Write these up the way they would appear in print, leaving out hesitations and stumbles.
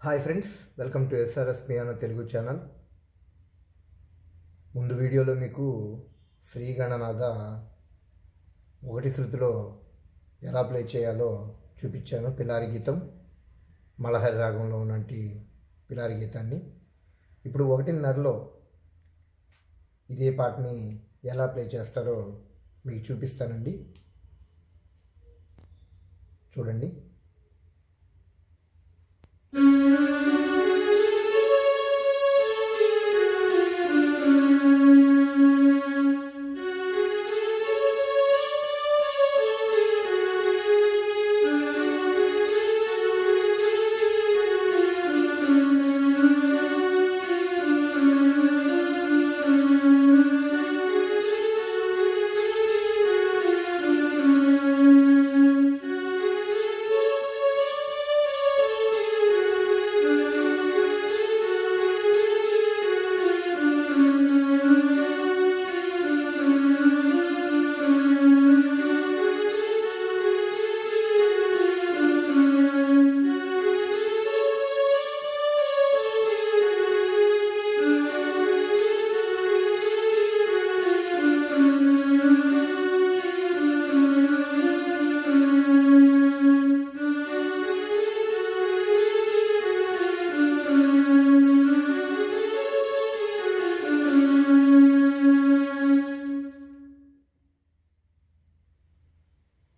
Hi friends, welcome to SRS piano Telugu channel. ముందు వీడియోలో మీకు శ్రీ గణనాథ ఒకటి శృతిలో ఎలా ప్లే చేయాలో చూపించాను. పిలారి గీతం, మలహరి రాగంలో ఉన్నటి పిలారి గీతాన్ని. ఇప్పుడు 1:30లో ఇదే పాటని ఎలా ప్లే చేస్తారో మీకు చూపిస్తానండి. చూడండి.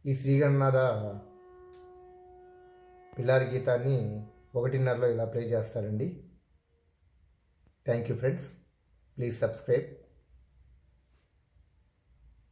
ఈ శ్రీగణనాథ పిలారి గీతాన్ని 1:30లో ఇలా ప్లే చేస్తారండి. Thank you friends. Please subscribe.